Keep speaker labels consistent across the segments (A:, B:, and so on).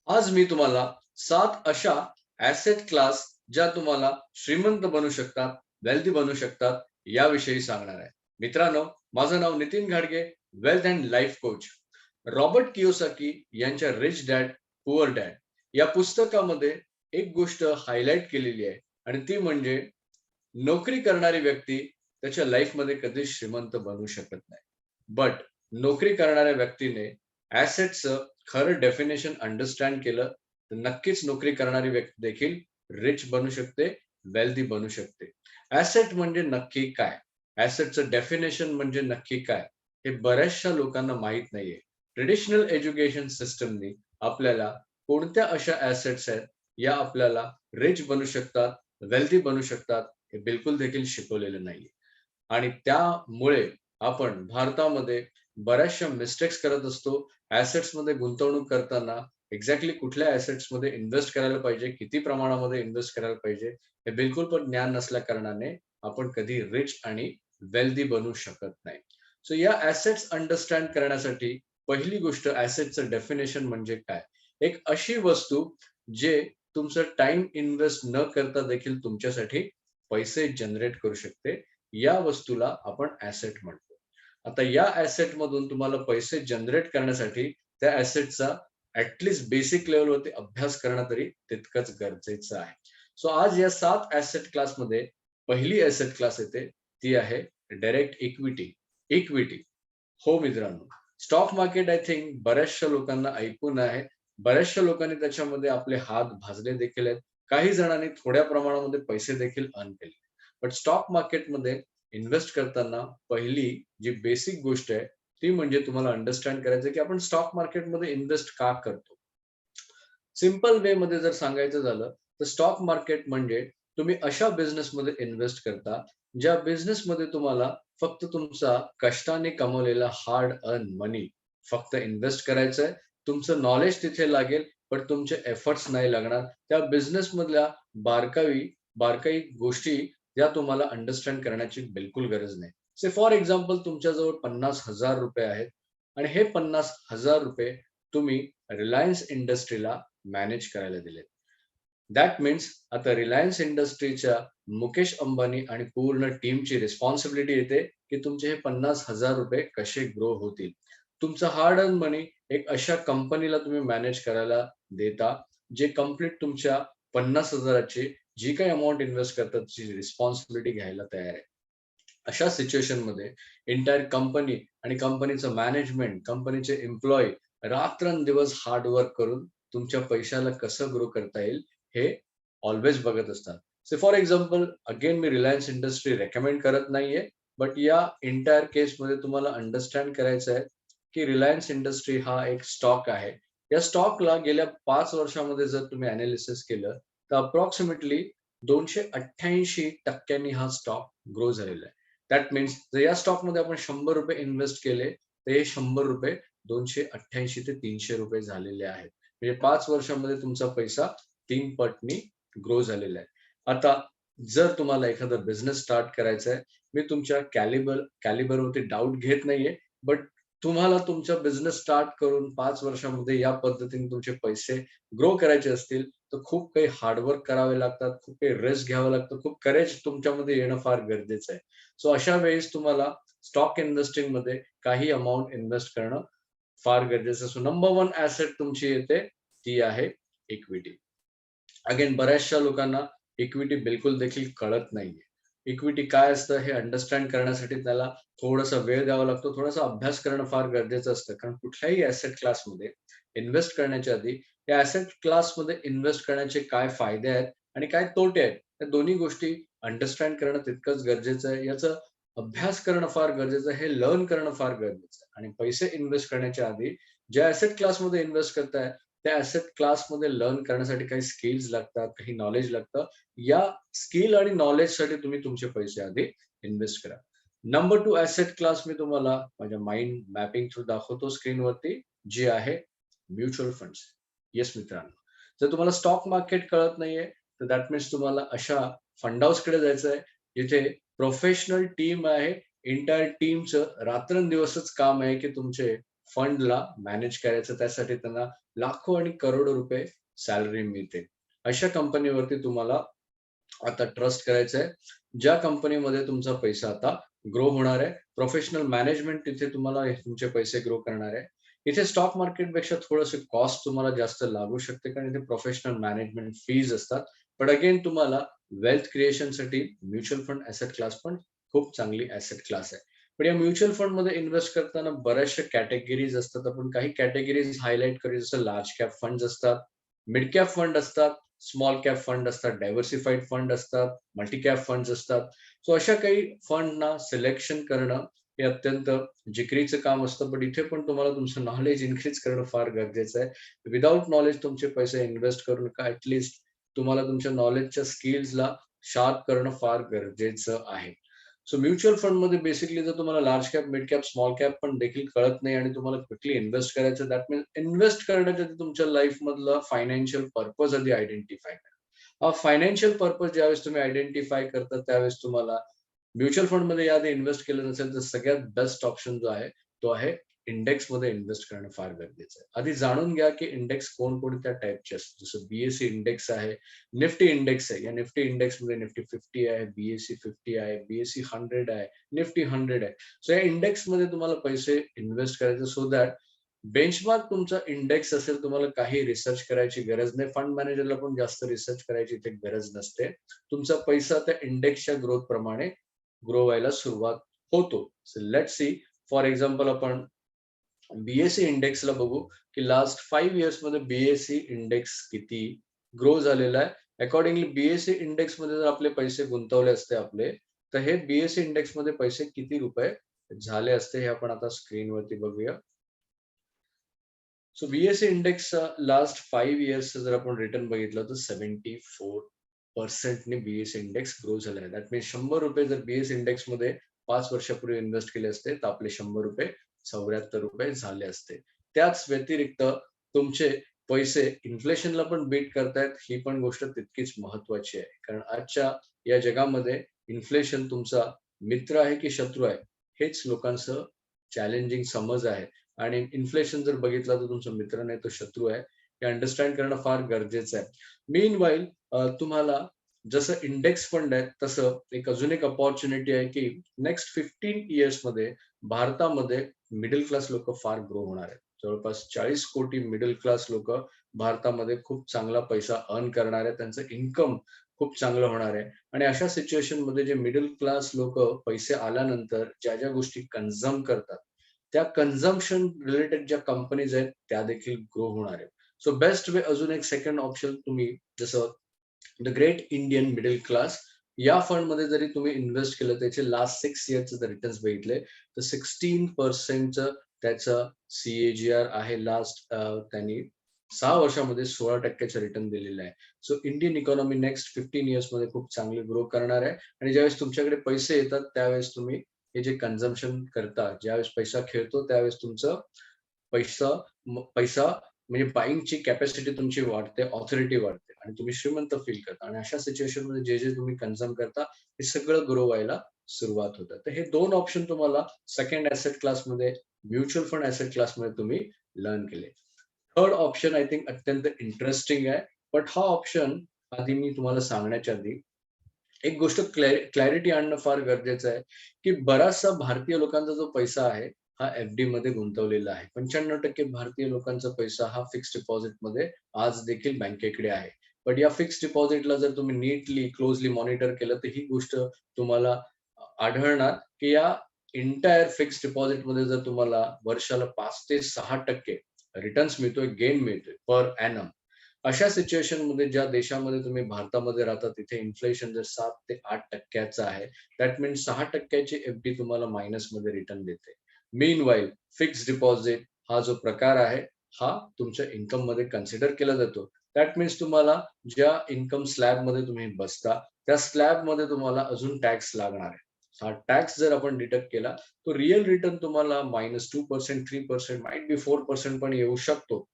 A: आज मी तुम्हाला 7 अशा ॲसेट क्लास ज्या तुम्हाला श्रीमंत बनवू शकतात, वेल्दी बनवू शकतात, याविषयी सांगणार आहे. मित्रांनो, माझं नाव नितीन घाडगे, wealth and life coach. Robert Kiyosaki यांच्या रिच डॅड, पुअर डॅड या पुस्तकामध्ये एक गोष्ट हायलाइट केलेली आहे आणि ती म्हणजे नोकरी करणारी व्यक्ती त्याच्या लाईफमध्ये कधीच श्रीमंत बनू शकत नाही. बट नोकरी करणाऱ्या व्यक्तीने ॲसेटचं खरं डेफिनेशन अंडरस्टँड केलं, तर नक्कीच नोकरी करणारी व्यक्ती देखील रिच बनू शकते, वेल्दी बनू शकते. ॲसेट म्हणजे नक्की काय? ॲसेटचं डेफिनेशन म्हणजे नक्की काय? हे बऱ्याचशा लोकांना माहीत नाहीये. ट्रेडिशनल एज्युकेशन सिस्टमनी आपल्याला कोणत्या अशा ॲसेट्स आहेत, या आपल्याला रिच बनू शकतात, वेल्दी बनू शकतात, हे बिलकुल देखील शिकवलेलं नाहीये. आणि त्यामुळे आपण भारतामध्ये बऱ्याचशा मिस्टेक्स करत असतो. ॲसेट्समध्ये गुंतवणूक करताना एक्झॅक्टली कुठल्या ॲसेट्समध्ये इन्व्हेस्ट करायला पाहिजे, किती प्रमाणामध्ये इन्व्हेस्ट करायला पाहिजे, हे बिलकुल पण ज्ञान नसल्या कारणाने आपण कधी रिच आणि वेल्दी बनू शकत नाही. सो या ॲसेट्स अंडरस्टँड करण्यासाठी पहिली गोष्ट ॲसेटचं डेफिनिशन म्हणजे काय? एक अशी वस्तू जे तुमचं टाईम इन्व्हेस्ट न करता देखील तुमच्यासाठी पैसे जनरेट करू शकते. या वस्तूला आपण ॲसेट म्हणतो. आता या ॲसेटमधून तुम्हाला पैसे जनरेट करण्यासाठी त्या ॲसेटचा बेसिक लेव्हलवरती अभ्यास करणं तरी तितकंच गरजेचं आहे. सो आज या 7 ॲसेट क्लासमध्ये पहिली ॲसेट क्लास येते, ती आहे डायरेक्ट इक्विटी. इक्विटी. हो मित्रांनो, स्टॉक मार्केट आय थिंक बऱ्याचशा लोकांना ऐकून आहे. बऱ्याचशा लोकांनी त्याच्यामध्ये आपले हात भाजले देखील आहेत. काही जणांनी थोड्या प्रमाणामध्ये पैसे देखील अर्न केले. बट स्टॉक मार्केटमध्ये इन्व्हेस्ट करताना पहिली जी बेसिक गोष्ट आहे, ती म्हणजे तुम्हाला अंडरस्टँड करायचं आहे, की आपण स्टॉक मार्केटमध्ये इन्व्हेस्ट का करतो? सिंपल वेमध्ये जर सांगायचं झालं, तर स्टॉक मार्केट म्हणजे तुम्ही अशा बिझनेसमध्ये इन्व्हेस्ट करता, ज्या बिझनेसमध्ये तुम्हाला फक्त तुमचा कष्टाने कमवलेला हार्ड अर्न मनी फक्त इन्व्हेस्ट करायचं आहे. तुमचं नॉलेज तिथे लागेल, पण तुमचे एफर्ट्स नाही लागणार. त्या बिझनेसमधल्या बारकाई बारकाई गोष्टी या तुम्हाला अंडरस्टँड करण्याची बिलकुल गरज नाही. फॉर एक्झाम्पल तुमच्याजवळ ₹50,000 आहेत आणि हे ₹50,000 तुम्ही रिलायन्स इंडस्ट्रीला मॅनेज करायला दिलेत. दॅट मीन्स आता रिलायन्स इंडस्ट्रीच्या मुकेश अंबानी आणि पूर्ण टीमची रिस्पॉन्सिबिलिटी येते, की तुमचे हे ₹50,000 कसे ग्रो होतील. तुमचं हार्ड अर्न मनी एक अशा कंपनीला तुम्ही मॅनेज करायला देता, जे कंप्लीट तुमच्या 50,000 ची जी काही अमाउंट इन्व्हेस्ट करतात, त्याची रिस्पॉन्सिबिलिटी घ्यायला तयार आहे. अशा सिच्युएशनमध्ये एंटायर कंपनी आणि कंपनीचं मॅनेजमेंट, कंपनीचे एम्प्लॉयी रात्रंदिवस हार्ड वर्क करून तुमच्या पैशाला कसं ग्रो करता येईल, हे ऑल्वेज बघत असतात. For example again me Reliance industry recommend करत नाहीये, बट या एंटायर केसमध्ये तुम्हाला अंडरस्टँड करायचं आहे, की रिलायन्स इंडस्ट्री हा एक स्टॉक आहे. या स्टॉकला गेल्या 5 वर्षामध्ये जर तुम्ही एनालिसिस केलं, तर अप्रॉक्सिमेटली 288% हा स्टॉक ग्रो झालेला आहे. दॅट मीन्स जर या स्टॉकमध्ये आपण ₹100 इन्व्हेस्ट केले, तर हे ₹100 288 ते ₹300 झालेले आहेत. म्हणजे 5 वर्षामध्ये तुमचा पैसा 3 पटनी ग्रो झालेला आहे. आता जर तुम्हाला एखादा बिझनेस स्टार्ट करायचा आहे, मी तुमच्या कॅलिबरवरती डाउट घेत नाहीये, बट तुम्हाला तुमचा बिझनेस स्टार्ट करून 5 वर्षामध्ये या पद्धतीने तुमचे पैसे ग्रो करायचे असतील, तर खूप काही हार्ड करावे लागतात, खूप काही रिस्क घ्यावं लागतं, खूप करेज तुमच्यामध्ये येणं फार गरजेचं आहे. सो अशा वेळेस तुम्हाला स्टॉक इन्व्हेस्टिंगमध्ये काही अमाउंट इन्व्हेस्ट करणं फार गरजेचं असतं. नंबर 1 ॲसेट तुमची येते, ती आहे इक्विटी. अगेन बऱ्याचशा लोकांना इक्विटी बिलकुल देखील कळत नाहीये. इक्विटी काय असतं हे अंडरस्टँड करण्यासाठी त्याला थोडासा वेळ द्यावा लागतो. थोडासा अभ्यास करणं फार गरजेचं असतं. कारण कुठल्याही ॲसेट क्लासमध्ये इन्व्हेस्ट करण्याच्या आधी या ॲसेट क्लासमध्ये इन्व्हेस्ट करण्याचे काय फायदे आहेत आणि काय तोटे आहेत, या दोन्ही गोष्टी अंडरस्टँड करणं तितकंच गरजेचं आहे. याचा अभ्यास करणं फार गरजेचं आहे. हे लर्न करणं फार गरजेचं आहे. आणि पैसे इन्व्हेस्ट करण्याच्या आधी ज्या ॲसेट क्लासमध्ये इन्व्हेस्ट करताय, त्या ॲसेट क्लासमध्ये लर्न करण्यासाठी काही स्किल्स लागतात, काही नॉलेज लागतं. या स्किल आणि नॉलेजसाठी तुम्ही तुमचे पैसे आधी इन्व्हेस्ट करा. नंबर 2 ॲसेट क्लास मी तुम्हाला माझ्या माइंड मॅपिंग थ्रू दाखवतो स्क्रीनवरती, जी आहे म्युच्युअल फंड्स. येस मित्रांनो, जर तुम्हाला स्टॉक मार्केट कळत नाहीये, तर दॅट मीन्स तुम्हाला अशा फंड हाऊसकडे जायचं आहे, जिथे प्रोफेशनल टीम आहे. एंटायर टीमचं रात्रंदिवसच काम आहे, की तुमचे फंडला मॅनेज करायचं, त्यासाठी त्यांना लाखो आणि करोडो रुपये सॅलरी मिळते. अशा कंपनीवरती तुम्हाला आता ट्रस्ट करायचं आहे. ज्या कंपनीमध्ये तुमचा पैसा आता ग्रो होणार आहे. प्रोफेशनल मॅनेजमेंट तिथे तुम्हाला तुमचे पैसे ग्रो करणार आहे. इथे स्टॉक मार्केटपेक्षा थोडंसं कॉस्ट तुम्हाला जास्त लागू शकते, कारण इथे प्रोफेशनल मॅनेजमेंट फीज असतात. पण अगेन तुम्हाला वेल्थ क्रिएशनसाठी म्युच्युअल फंड ॲसेट क्लास पण खूप चांगली ॲसेट क्लास आहे. पण या म्युच्युअल फंडमध्ये इन्व्हेस्ट करताना बऱ्याचशा कॅटेगरीज असतात. आपण काही कॅटेगरीज हायलाइट करू, जसं लार्ज कॅप फंड्स असतात, मिड कॅप फंड असतात, स्मॉल कॅप फंड असतात, डायव्हर्सिफाईड फंड असतात, मल्टी कॅप फंड्स असतात. सो अशा काही फंडना सिलेक्शन करणं हे अत्यंत जिकिरीचं काम असतं. पण इथे पण तुम्हाला तुमचं नॉलेज इन्क्रीज करणं फार गरजेचं आहे. विदाऊट नॉलेज तुमचे पैसे इन्व्हेस्ट करू नका. तुम्हाला तुमच्या नॉलेजच्या स्किल्सला शार्प करणं फार गरजेचं आहे. सो म्युच्युअल फंडमध्ये बेसिकली जर तुम्हाला large cap, mid cap, small cap पण देखील कळत नाही आणि तुम्हाला क्विकली इन्व्हेस्ट करायचं, दॅट मीन्स इन्व्हेस्ट करण्याच्या आधी तुमच्या लाईफमधला फायनान्शियल पर्पज आधी आयडेंटिफाय करा. हा फायनान्शियल पर्पज ज्यावेळेस तुम्ही आयडेंटिफाय करता, त्यावेळेस तुम्हाला म्युच्युअल फंडमध्ये याआधी इन्व्हेस्ट केलं नसेल, तर सगळ्यात बेस्ट ऑप्शन जो आहे, तो आहे इंडेक्समध्ये इन्व्हेस्ट करणं फार गरजेचं आहे. आधी जाणून घ्या, की इंडेक्स कोणकोणत्या टाइपचे असतात. जसं BSE इंडेक्स आहे, निफ्टी इंडेक्स आहे. या निफ्टी इंडेक्समध्ये निफ्टी 50 आहे, BSE 50 आहे, BSE 100 आहे, निफ्टी 100 आहे. सो या इंडेक्समध्ये तुम्हाला पैसे इन्व्हेस्ट करायचे, सो दॅट बेंचमार्क तुमचा इंडेक्स असेल. तुम्हाला काही रिसर्च करायची गरज नाही. फंड मॅनेजरला पण जास्त रिसर्च करायची इथे गरज नसते. तुमचा पैसा त्या इंडेक्सच्या ग्रोथ प्रमाणे ग्रो व्हायला सुरुवात होतो. So let's see, for example आपण BSE इंडेक्सला बघू, की लास्ट 5 इयर्समध्ये BSE इंडेक्स किती ग्रो झालेला आहे. अकॉर्डिंगली BSE इंडेक्समध्ये जर आपले पैसे गुंतवले असते आपले, तर हे BSE इंडेक्समध्ये पैसे किती रुपये झाले असते, हे आपण आता स्क्रीनवरती बघूया. सो BSE इंडेक्स लास्ट 5 इयर्सचं जर आपण रिटर्न बघितलं, तर 74% ने BSE इंडेक्स ग्रो झाला आहे. दॅट मीन्स ₹100 जर BSE इंडेक्समध्ये 5 वर्षापूर्वी इन्व्हेस्ट केले असते, तर आपले ₹100 ₹74 झाले असते. त्याच व्यतिरिक्त तुमचे पैसे इन्फ्लेशनला पण बीट करतायत, ही पण गोष्ट तितकीच महत्त्वाची आहे. कारण आजच्या या जगामध्ये इन्फ्लेशन तुमचा मित्र आहे की शत्रू आहे, हेच लोकांचं चॅलेंजिंग समज आहे. आणि इन्फ्लेशन जर बघितला, तर तुमचा मित्र नाही, तो शत्रू आहे. हे अंडरस्टँड करणं फार गरजेचं आहे. मीनवाईल तुम्हाला जसं इंडेक्स फंड आहे, तसं अजून एक अपॉर्च्युनिटी आहे, की नेक्स्ट 15 इयर्समध्ये भारतामध्ये मिडल क्लास लोकं फार ग्रो होणार आहेत. जवळपास 40 कोटी मिडल क्लास लोकं भारतामध्ये खूप चांगला पैसा अर्न करणार आहेत. त्यांचं इन्कम खूप चांगलं होणार आहे. आणि अशा सिच्युएशनमध्ये जे मिडल क्लास लोकं पैसे आल्यानंतर ज्या गोष्टी कन्झ्युम करतात, त्या कन्झम्पशन रिलेटेड ज्या कंपनीज आहेत, त्या देखील ग्रो होणार आहेत. सो बेस्ट वे अजून एक सेकंड ऑप्शन तुम्ही, जसं the great Indian middle class, या फंडमध्ये जरी तुम्ही इन्व्हेस्ट केलं, त्याचे लास्ट 6 इयर्सचे जर रिटर्न्स बघितले, तर 16% त्याचं CAGR आहे. त्यांनी 6 वर्षामध्ये 16% रिटर्न दिलेलं आहे. सो इंडियन इकॉनॉमी नेक्स्ट 15 इयर्समध्ये खूप चांगली ग्रो करणार आहे. आणि ज्यावेळेस तुमच्याकडे पैसे येतात, त्यावेळेस तुम्ही हे जे कन्झम्पशन करता, ज्यावेळेस पैसा खेळतो, त्यावेळेस तुमचं पैसा पैसा म्हणजे बायिंगची कॅपॅसिटी तुमची वाढते, ऑथॉरिटी वाढते आणि तुम्ही श्रीमंत फील करता. आणि अशा सिच्युएशनमध्ये जे तुम्ही कन्झ्युम करता, हे सगळं ग्रो व्हायला सुरुवात होतं. तर हे 2 ऑप्शन तुम्हाला सेकंड ॲसेट क्लासमध्ये, म्युच्युअल फंड ॲसेट क्लासमध्ये तुम्ही लर्न केले. थर्ड ऑप्शन आय थिंक अत्यंत इंटरेस्टिंग आहे. बट हा ऑप्शन आधी मी तुम्हाला सांगण्याच्या आधी एक गोष्ट क्लॅरिटी आणणं फार गरजेचं आहे, की बराचसा भारतीय लोकांचा जो पैसा आहे, हा एफ-डी मध्ये गुंतवलेला आहे. 95% भारतीय लोकांचा पैसा हा फिक्स्ड डिपॉझिटमध्ये आज देखील बँकेकडे आहे. पण या फिक्स्ड डिपॉझिटला जर तुम्ही नीटली, क्लोजली मॉनिटर केलं, तर ही गोष्ट तुम्हाला आढळणार, की या एंटायर फिक्स्ड डिपॉझिटमध्ये जर तुम्हाला वर्षाला 5 ते 6% रिटर्न्स मिळतोय, गेन मिळतोय पर एनम. अशा सिच्युएशनमध्ये ज्या देशामध्ये तुम्ही भारतामध्ये राहता, तिथे इन्फ्लेशन जर 7 ते 8% आहे. दॅट मीन्स 6% एफ-डी तुम्हाला मायनसमध्ये रिटर्न देते. मीनवाईल फिक्स्ड डिपॉझिट हा जो प्रकार आहे, हा तुमच्या इन्कममध्ये कन्सिडर केला जातो. दॅट मीन्स तुम्हाला ज्या इन्कम स्लॅबमध्ये तुम्ही बसता, त्या स्लॅबमध्ये तुम्हाला अजून टॅक्स लागणार आहे. हा टॅक्स जर आपण डिडक्ट केला, तो रिअल रिटर्न तुम्हाला -2%, 3%, माईट बी 4% पण येऊ शकतो.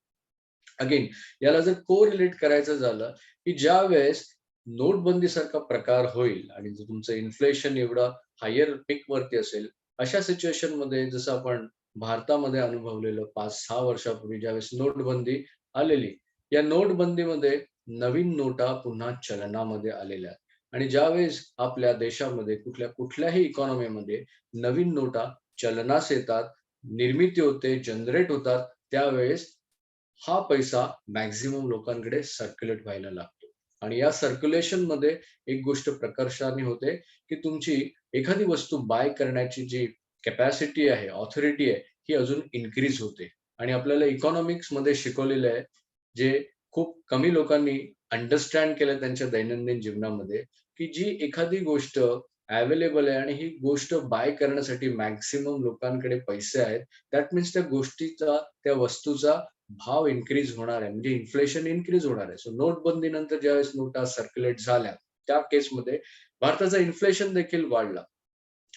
A: अगेन याला जर कोरिलेट करायचं झालं, की ज्यावेळेस नोटबंदीसारखा प्रकार होईल आणि जर तुमचं इन्फ्लेशन एवढा हायर पीकवरती असेल, अशा सिच्युएशनमध्ये जसं आपण भारतामध्ये अनुभवलेलं 5-6 वर्षापूर्वी ज्यावेळेस नोटबंदी आलेली. या नोटबंदीमध्ये नवीन नोटा पुन्हा चलनामध्ये आलेल्या आहेत आणि ज्यावेळेस आपल्या देशामध्ये कुठल्याही इकॉनॉमीमध्ये नवीन नोटा चलनास येतात, निर्मिती होते, जनरेट होतात, त्यावेळेस हा पैसा मॅक्सिमम लोकांकडे सर्क्युलेट व्हायला लागतो आणि या सर्क्युलेशनमध्ये एक गोष्ट प्रकर्षाने होते, की तुमची एखादी वस्तू बाय करण्याची जी कॅपॅसिटी आहे, ऑथॉरिटी आहे, ही अजून इन्क्रीज होते आणि आपल्याला इकॉनॉमिक्समध्ये शिकवलेलं आहे, जे खूप कमी लोकांनी अंडरस्टँड केलं त्यांच्या दैनंदिन जीवनामध्ये, की जी एखादी गोष्ट अवेलेबल आहे आणि ही गोष्ट बाय करण्यासाठी मॅक्सिमम लोकांकडे पैसे आहेत. दॅट मीन्स त्या गोष्टीचा, त्या वस्तूचा भाव इन्क्रीज होणार आहे. म्हणजे इन्फ्लेशन इन्क्रीज होणार आहे. सो नोटबंदीनंतर ज्यावेळेस नोटा सर्क्युलेट झाल्या, त्या केसमध्ये भारताचा इन्फ्लेशन देखील वाढला.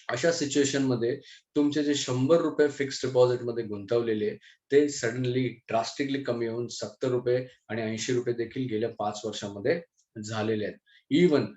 A: अशा सिच्युएशनमध्ये तुमचे जे ₹100 फिक्स्ड डिपॉझिटमध्ये गुंतवलेले, ते सडनली ड्रास्टिकली कमी होऊन ₹70 आणि ₹80 देखील गेल्या 5 वर्षामध्ये झालेले आहेत. इव्हन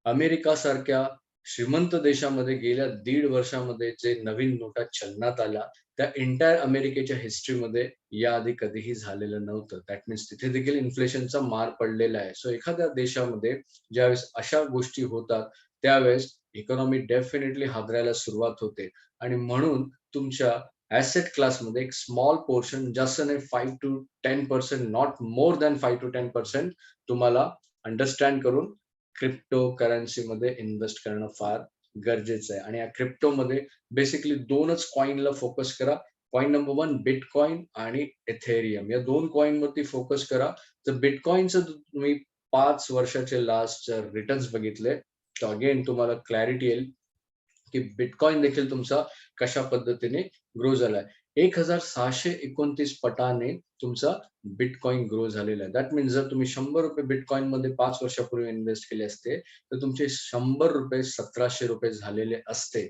A: अमेरिकासारख्या श्रीमंत देशामध्ये गेल्या 1.5 वर्षामध्ये जे नवीन नोटा चलनात आल्या, त्या एंटायर अमेरिकेच्या हिस्ट्रीमध्ये याआधी कधीही झालेलं नव्हतं. दॅट मीन्स तिथे देखील इन्फ्लेशनचा मार पडलेला आहे. सो एखाद्या देशामध्ये ज्यावेळेस अशा गोष्टी होतात, त्यावेळेस इकॉनॉमी डेफिनेटली हादरायला सुरुवात होते आणि म्हणून तुमच्या ॲसेट क्लासमध्ये एक स्मॉल पोर्शन, जास्त नाही 5 to 10%, not more than 5 to 10% तुम्हाला अंडरस्टँड करून क्रिप्टो करन्सीमध्ये इन्व्हेस्ट करणं फार गरजेचं आहे आणि या क्रिप्टोमध्ये बेसिकली 2च कॉइनला फोकस करा. कॉइन नंबर 1 बिटकॉइन आणि इथेरियम या 2 कॉइनवरती फोकस करा. तर बिटकॉइनचं तुम्ही 5 वर्षाचे लास्ट रिटर्न्स बघितले, तर अगेन तुम्हाला क्लॅरिटी येईल की बिटकॉइन देखील तुमचा कशा पद्धतीने ग्रो झालाय. 1629 पटाने तुमचा बिटकॉइन ग्रो झालेला आहे. दॅट मीन्स जर तुम्ही ₹100 बिटकॉइनमध्ये 5 वर्षापूर्वी इन्व्हेस्ट केले असते, तर तुमचे ₹100 ₹1700 झालेले असते.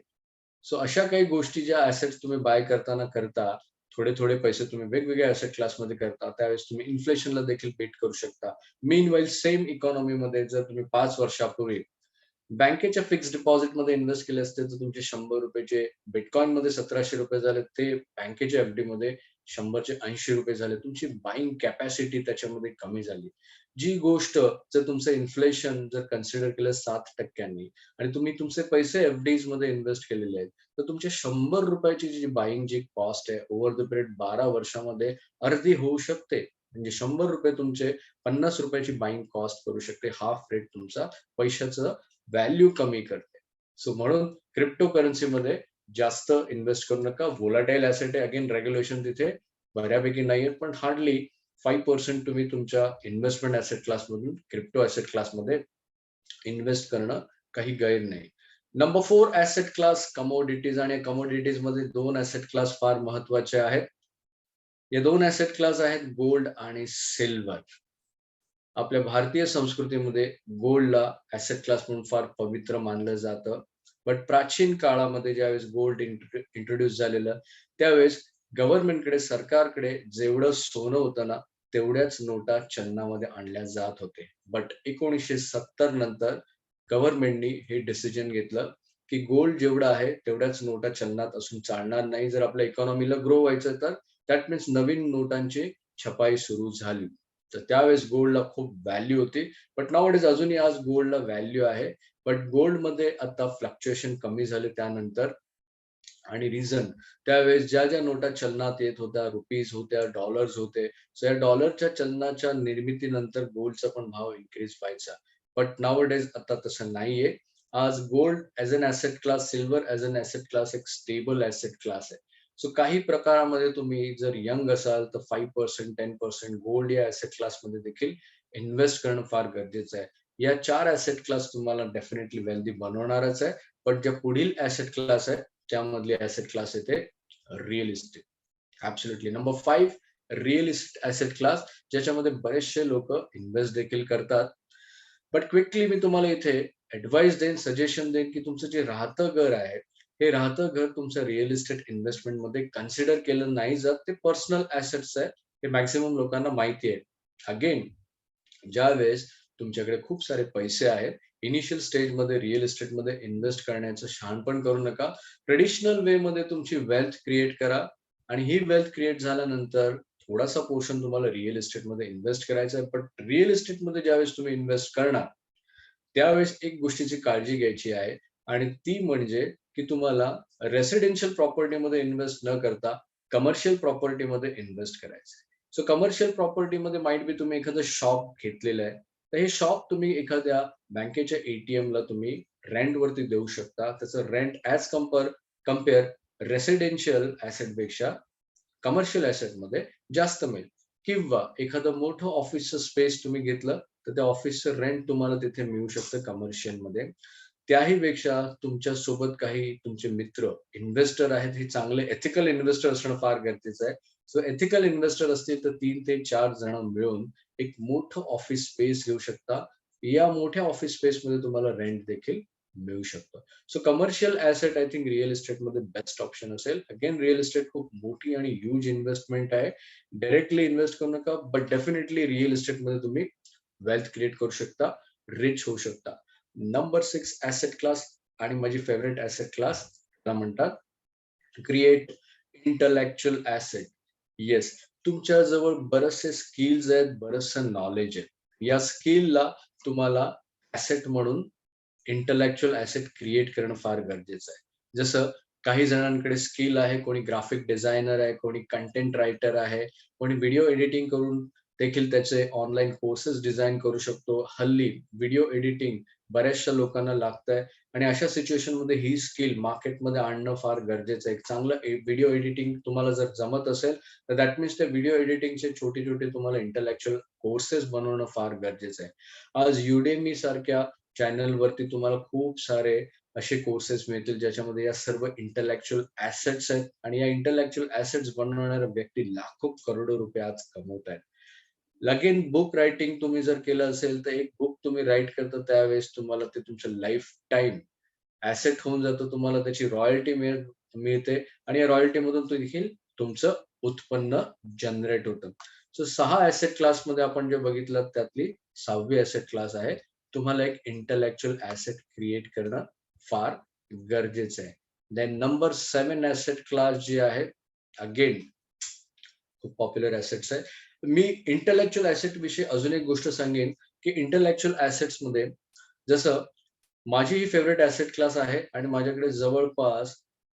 A: सो अशा काही गोष्टी ज्या ॲसेट्स तुम्ही बाय करताना करता, थोडे-थोडे पैसे तुम्ही वेगवेगळ्या ॲसेट क्लासमध्ये करता, त्यावेळेस तुम्ही इन्फ्लेशनला देखील बीट करू शकता. मीनवाईल सेम इकॉनॉमीमध्ये जर तुम्ही 5 वर्षापूर्वी बँकेच्या फिक्स्ड डिपॉझिटमध्ये इन्व्हेस्ट केले असते, तर तुमचे ₹100 चे बिटकॉइनमध्ये ₹1700 झाले. ते बँकेच्या एफ-डीमध्ये 100 चे ₹80 झाले. तुमची बायिंग कॅपॅसिटी त्याच्यामध्ये कमी झाली. जी गोष्ट जर तुमचं इन्फ्लेशन जर कन्सिडर केलं 7% आणि तुम्ही तुमचे पैसे एफ-डीजमध्ये इन्व्हेस्ट केलेले आहेत, तर तुमच्या ₹100 ची जी बायिंग जी कॉस्ट आहे, ओव्हर द पिरियड 12 वर्षामध्ये अर्धी होऊ शकते. म्हणजे ₹100 तुमचे ₹50 ची बायिंग कॉस्ट करू शकते. हाल्फ रेट तुमचा पैशाचं व्हॅल्यू कमी करते. सो म्हणून क्रिप्टो करन्सीमध्ये जास्त इन्व्हेस्ट करू नका. व्होलाटाईल ॲसेट आहे. अगेन रेग्युलेशन तिथे बऱ्यापैकी नाहीये, पण हार्डली 5% तुम्ही तुमच्या इन्व्हेस्टमेंट ॲसेट क्लासमधून क्रिप्टो ॲसेट क्लासमध्ये इन्व्हेस्ट करणं काही गैर नाही. नंबर 4 ॲसेट क्लास कमोडिटीज आणि कमोडिटीजमध्ये 2 ॲसेट क्लास फार महत्त्वाचे आहेत. या 2 ॲसेट क्लास आहेत गोल्ड आणि सिल्व्हर. आपल्या भारतीय संस्कृतीमध्ये गोल्डला ॲसेट क्लास म्हणून फार पवित्र मानलं जातं. बट प्राचीन काळामध्ये ज्यावेळेस गोल्ड इंट्रोड्यूस झालेलं, त्यावेळेस गव्हर्नमेंटकडे, सरकारकडे जेवढं सोनं होतं ना, तेवढ्याच नोटा चलनामध्ये आणल्या जात होते. बट 1970 नंतर गव्हर्नमेंटनी हे डिसिजन घेतलं, की गोल्ड जेवढं आहे तेवढ्याच नोटा चलनात असून चालणार नाही. जर आपल्या इकॉनॉमीला ग्रो व्हायचं तर दॅट मीन्स नवीन नोटांची छपाई सुरू झाली. तर त्यावेळेस गोल्डला खूप व्हॅल्यू होती. बट नाउअडेज अजूनही आज गोल्डला व्हॅल्यू आहे. बट गोल्डमध्ये आता फ्लक्च्युएशन कमी झाले त्यानंतर आणि रिझन त्यावेळेस ज्या नोटा चलनात येत होत्या, रुपीज होत्या, डॉलर्स होते. सो या डॉलरच्या चलनाच्या निर्मितीनंतर गोल्डचा पण भाव इन्क्रीज व्हायचा. बट नाउअडेज आता तसं नाहीये. आज gold as an asset class, silver as an asset class एक स्टेबल ॲसेट क्लास आहे. सो काही प्रकारामध्ये तुम्ही जर यंग असाल तर 5% 10% गोल्ड या ॲसेट क्लासमध्ये देखील इन्व्हेस्ट करणं फार गरजेचं आहे. या 4 ॲसेट क्लास तुम्हाला डेफिनेटली वेल्दी बनवणारच आहे. पण ज्या पुढील ॲसेट क्लास आहेत, त्यामधली ॲसेट क्लास येते real estate. Absolutely. Number 5 real asset class ज्याच्यामध्ये बरेचसे लोकं इन्व्हेस्ट देखील करतात. बट क्विकली मी तुम्हाला इथे ॲडवाइस देईन, सजेशन देईन, की तुमचं जे राहतं घर आहे, हे राहतं घर तुमचं रिअल इस्टेट इन्व्हेस्टमेंटमध्ये कन्सिडर केलं नाही जात. ते पर्सनल ॲसेट्स आहे. हे मॅक्सिमम लोकांना माहिती आहे. अगेन ज्यावेळेस तुमच्याकडे खूप सारे पैसे आहेत, इनिशियल स्टेजमध्ये रिअल इस्टेटमध्ये इन्व्हेस्ट करण्याचं शहाणपण करू नका. ट्रेडिशनल वेमध्ये तुमची वेल्थ क्रिएट करा. आणि ही वेल्थ क्रिएट झाल्यानंतर थोडासा पोर्शन तुम्हाला रिअल इस्टेटमध्ये इन्व्हेस्ट करायचा आहे. पण रिअल इस्टेटमध्ये ज्यावेळेस तुम्ही इन्व्हेस्ट करणार, त्यावेळेस एक गोष्टीची काळजी घ्यायची आहे आणि ती म्हणजे की तुम्हाला रेसिडेन्शियल प्रॉपर्टीमध्ये इन्व्हेस्ट न करता कमर्शियल प्रॉपर्टीमध्ये इन्व्हेस्ट करायचं आहे. सो कमर्शियल प्रॉपर्टीमध्ये माईट बी तुम्ही एखादं शॉप घेतलेलं आहे. तर हे शॉप तुम्ही एखाद्या बँकेच्या एटीएमला तुम्ही रेंटवरती देऊ शकता. त्याचं रेंट ॲज कंपेअर रेसिडेन्शियल ॲसेटपेक्षा कमर्शियल ॲसेटमध्ये जास्त मिळेल. किंवा एखादं मोठं ऑफिसचं स्पेस तुम्ही घेतलं, तर त्या ऑफिसचं रेंट तुम्हाला तिथे मिळू शकतं कमर्शियलमध्ये. त्याही पेक्षा तुमच्या सोबत काही तुमचे मित्र इन्व्हेस्टर आहेत, हे चांगले एथिकल इन्व्हेस्टर असणं फार गरजेचं आहे. सो एथिकल इन्व्हेस्टर असतील तर 3 ते 4 जण मिळून एक मोठं ऑफिस स्पेस घेऊ शकता. या मोठ्या ऑफिस स्पेसमध्ये तुम्हाला रेंट देखील मिळू शकतं. So commercial asset I think real इस्टेटमध्ये बेस्ट ऑप्शन असेल. अगेन रिअल इस्टेट खूप मोठी आणि ह्यूज इन्व्हेस्टमेंट आहे. डायरेक्टली इन्व्हेस्ट करू नका, बट डेफिनेटली रिअल इस्टेटमध्ये तुम्ही वेल्थ क्रिएट करू शकता, रिच होऊ शकता. नंबर 6 ॲसेट क्लास आणि माझी फेव्हरेट ॲसेट क्लास त्याला म्हणतात क्रिएट इंटलेक्चुअल ॲसेट. येस, तुमच्याजवळ बरेचसे स्किल्स आहेत, बरचसं नॉलेज आहे. या स्किलला तुम्हाला ॲसेट म्हणून इंटलेक्चुअल ॲसेट क्रिएट करणं फार गरजेचं आहे. जसं काही जणांकडे स्किल आहे, कोणी ग्राफिक डिझायनर आहे, कोणी कंटेंट रायटर आहे, कोणी व्हिडिओ एडिटिंग करून देखील त्याचे ऑनलाईन कोर्सेस डिझाइन करू शकतो. हल्ली व्हिडिओ एडिटिंग बऱ्याचशा लोकांना लागतंय आणि अशा सिच्युएशनमध्ये ही स्किल मार्केटमध्ये आणणं फार गरजेचं आहे. एक चांगलं व्हिडिओ एडिटिंग तुम्हाला जर जमत असेल, तर दॅट मीन्स त्या व्हिडिओ एडिटिंगचे छोटे-छोटे तुम्हाला इंटलेक्चुअल कोर्सेस बनवणं फार गरजेचं आहे. आज Udemy सारख्या चॅनलवरती तुम्हाला खूप सारे असे कोर्सेस मिळतील ज्याच्यामध्ये या सर्व इंटलेक्चुअल ॲसेट्स आहेत आणि या इंटलेक्चुअल ॲसेट्स बनवणाऱ्या व्यक्ती लाखो करोडो रुपये आज कमवतायत. लगीन बुक रायटिंग तुम्ही जर केलं असेल, तर एक बुक तुम्ही राईट करता त्यावेळेस तुम्हाला ते तुमचं लाईफटाईम ॲसेट होऊन जातं. तुम्हाला त्याची रॉयल्टी मिळते आणि या रॉयल्टीमधून तो देखील तुमचं उत्पन्न जनरेट होतं. सो 6 ॲसेट क्लासमध्ये आपण जे बघितलं त्यातली 6वी ॲसेट क्लास आहे. तुम्हाला एक इंटलेक्चुअल ॲसेट क्रिएट करणं फार गरजेचं आहे. देन नंबर 7 ॲसेट क्लास जी आहे, अगेन खूप पॉप्युलर ॲसेट्स आहे. मी इंटलेक्चुअल ॲसेट विषयी अजून एक गोष्ट सांगेन, की इंटलेक्चुअल ॲसेट्समध्ये जसं माझी ही फेव्हरेट ॲसेट क्लास आहे आणि माझ्याकडे जवळपास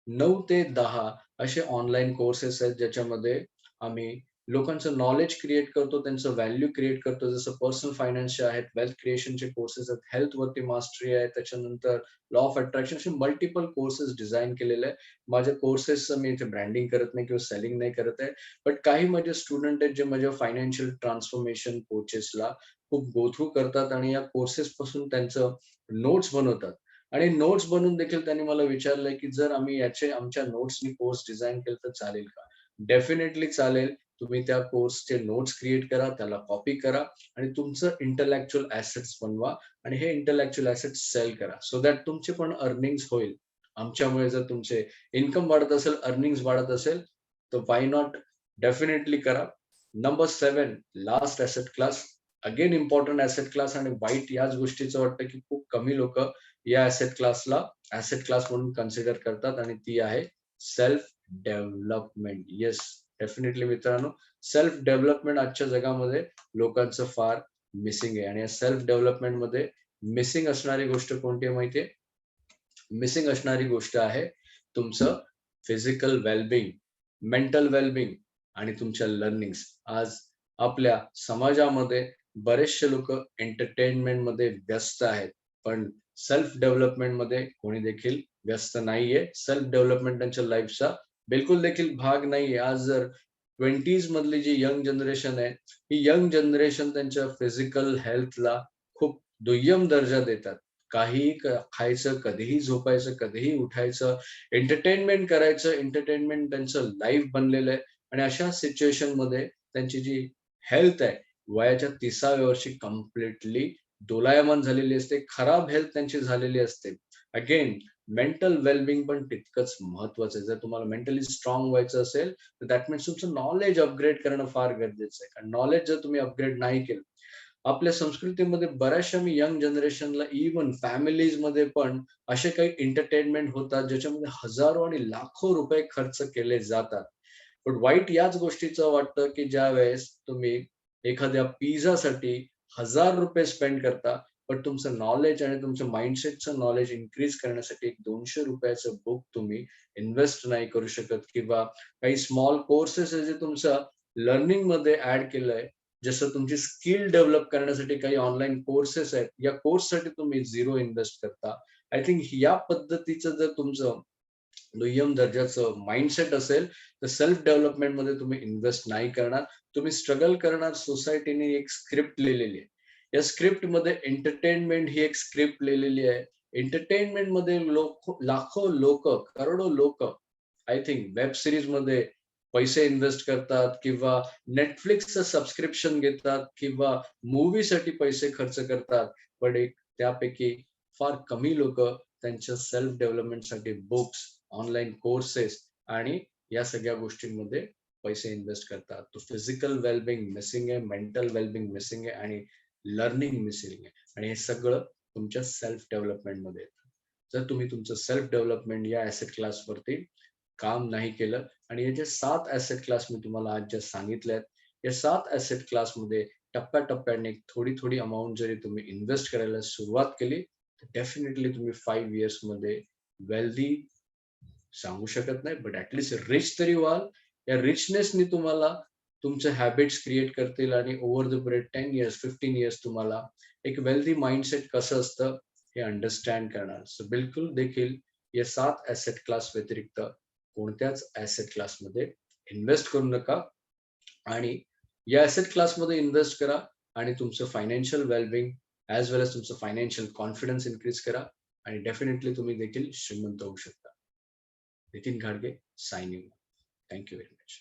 A: 9 ते 10 असे ऑनलाईन कोर्सेस आहेत, ज्याच्यामध्ये आम्ही लोकांचं नॉलेज क्रिएट करतो, त्यांचं व्हॅल्यू क्रिएट करतो. जसं पर्सनल फायनान्सचे आहेत, वेल्थ क्रिएशनचे कोर्सेस आहेत, हेल्थवरती मास्टरी आहे, त्याच्यानंतर लॉ ऑफ अट्रॅक्शन असे मल्टिपल कोर्सेस डिझाइन केलेले आहे. माझ्या कोर्सेसचं मी इथे ब्रँडिंग करत नाही किंवा सेलिंग नाही करत आहे. बट काही माझे स्टुडंट आहेत, जे माझ्या फायनान्शियल ट्रान्सफॉर्मेशन कोचेसला खूप गो थ्रू करतात आणि या कोर्सेसपासून त्यांचं नोट्स बनवतात आणि नोट्स बनवून देखील त्यांनी मला विचारलंय, की जर आम्ही याचे आमच्या नोट्सनी कोर्स डिझाइन केलं तर चालेल का? डेफिनेटली चालेल. तुम्ही त्या कोर्सचे नोट्स क्रिएट करा, त्याला कॉपी करा आणि तुमचं इंटलेक्चुअल ॲसेट्स बनवा आणि हे इंटलेक्चुअल ॲसेट्स सेल करा. सो दॅट तुमचे पण अर्निंग्स होईल. आमच्यामुळे जर तुमचे इन्कम वाढत असेल, अर्निंग्स वाढत असेल, तर व्हाय नॉट? डेफिनेटली करा. Number 7 last asset class. Again important asset class आणि वाईट याच गोष्टीचं वाटतं, की खूप कमी लोकं या ॲसेट क्लासला ॲसेट क्लास म्हणून कन्सिडर करतात आणि ती आहे सेल्फ डेव्हलपमेंट. येस, डेफिनेटली मित्रांनो, सेल्फ डेव्हलपमेंट आजच्या जगामध्ये लोकांचं फार मिसिंग आहे आणि या सेल्फ डेव्हलपमेंटमध्ये मिसिंग असणारी गोष्ट कोणती आहे माहिती आहे? मिसिंग असणारी गोष्ट आहे तुमचं फिजिकल वेलबिंग, मेंटल वेलबिंग आणि तुमच्या लर्निंग्स. आज आपल्या समाजामध्ये बरेचसे लोकं एंटरटेनमेंटमध्ये व्यस्त आहेत, पण सेल्फ डेव्हलपमेंटमध्ये कोणी देखील व्यस्त नाहीये. सेल्फ डेव्हलपमेंट त्यांच्या लाईफचा बिलकुल देखील भाग नाहीये. आज जर 20s मधली जी यंग जनरेशन आहे, ही यंग जनरेशन त्यांच्या फिजिकल हेल्थला खूप दुय्यम दर्जा देतात. काहीही खायचं, कधीही झोपायचं, कधीही उठायचं, एंटरटेनमेंट करायचं. एंटरटेनमेंट त्यांचं लाईफ बनलेलं आहे आणि अशा सिच्युएशनमध्ये त्यांची जी हेल्थ आहे, वयाच्या 30व्या वर्षी कंप्लीटली दोलायमान झालेली असते. खराब हेल्थ त्यांची झालेली असते. अगेन मेंटल वेलबिंग पण तितकंच महत्वाचं आहे. जर तुम्हाला मेंटली स्ट्रॉंग व्हायचं असेल, तर दॅट मीन्स तुमचं नॉलेज अपग्रेड करणं फार गरजेचं आहे. कारण नॉलेज जर तुम्ही अपग्रेड नाही केलं, आपल्या संस्कृतीमध्ये बऱ्याचशा मी यंग जनरेशनला इव्हन फॅमिलीजमध्ये पण असे काही एंटरटेनमेंट होतात, ज्याच्यामध्ये हजारो आणि लाखो रुपये खर्च केले जातात. पण वाईट याच गोष्टीचं वाटतं, की ज्या वेळेस तुम्ही एखाद्या पिझ्झासाठी ₹1000 स्पेंड करता, पण तुमचं नॉलेज आणि तुमचं माइंडसेटचं नॉलेज इन्क्रीज करण्यासाठी एक ₹200 बुक तुम्ही इन्व्हेस्ट नाही करू शकत किंवा काही स्मॉल कोर्सेस आहे जे तुमचं लर्निंगमध्ये ॲड केलंय. जसं तुमची स्किल डेव्हलप करण्यासाठी काही ऑनलाईन कोर्सेस आहेत. या कोर्ससाठी तुम्ही 0 इन्व्हेस्ट करता. आय थिंक या पद्धतीचं जर तुमचं दुय्यम दर्जाचं माइंडसेट असेल, तर सेल्फ डेव्हलपमेंटमध्ये तुम्ही इन्व्हेस्ट नाही करणार. तुम्ही स्ट्रगल करणार. सोसायटीने एक स्क्रिप्ट लिहिलेली आहे. या स्क्रिप्टमध्ये एंटरटेनमेंट ही एक स्क्रिप्ट लिहिलेली आहे. एंटरटेनमेंटमध्ये लाखो लोकं, करोडो लोकं आय थिंक वेब सीरीजमध्ये पैसे इन्व्हेस्ट करतात किंवा Netflixचं सबस्क्रिप्शन घेतात किंवा मूव्हीसाठी पैसे खर्च करतात. पण एक त्यापैकी फार कमी लोकं त्यांच्या सेल्फ डेव्हलपमेंटसाठी बुक्स, ऑनलाईन कोर्सेस आणि या सगळ्या गोष्टींमध्ये पैसे इन्व्हेस्ट करतात. तो फिजिकल वेलबिंग मिसिंग आहे, मेंटल वेलबिंग मिसिंग आहे आणि लर्निंग मिसिंग आहे आणि हे सगळं तुमच्या सेल्फ डेव्हलपमेंटमध्ये येतं. जर तुम्ही तुमचं सेल्फ डेव्हलपमेंट या ॲसेट क्लासवरती काम नाही केलं आणि हे जे 7 ॲसेट क्लास मी तुम्हाला आज ज्या सांगितल्यात, या 7 ॲसेट क्लासमध्ये टप्प्याटप्प्याने थोडी-थोडी अमाउंट जरी तुम्ही इन्व्हेस्ट करायला सुरुवात केली, तर डेफिनिटली तुम्ही 5 इयर्समध्ये वेल्दी सांगू शकत नाही, बट रिच तरी व्हाल. या रिचनेसनी तुम्हाला तुमचे हॅबिट्स क्रिएट करतील आणि over the period 10 years, 15 years तुम्हाला एक वेल्दी माइंडसेट कसं असतं हे अंडरस्टँड करणार. सो बिलकुल देखील या 7 ॲसेट क्लास व्यतिरिक्त कोणत्याच ॲसेट क्लासमध्ये इन्व्हेस्ट करू नका आणि या ॲसेट क्लासमध्ये इन्व्हेस्ट करा आणि तुमचं फायनान्शियल वेलबिंग ॲज वेल एज तुमचं फायनान्शियल कॉन्फिडन्स इन्क्रीज करा आणि डेफिनेटली तुम्ही देखील श्रीमंत होऊ शकता. नितीन घाडगे, signing. Thank you very much.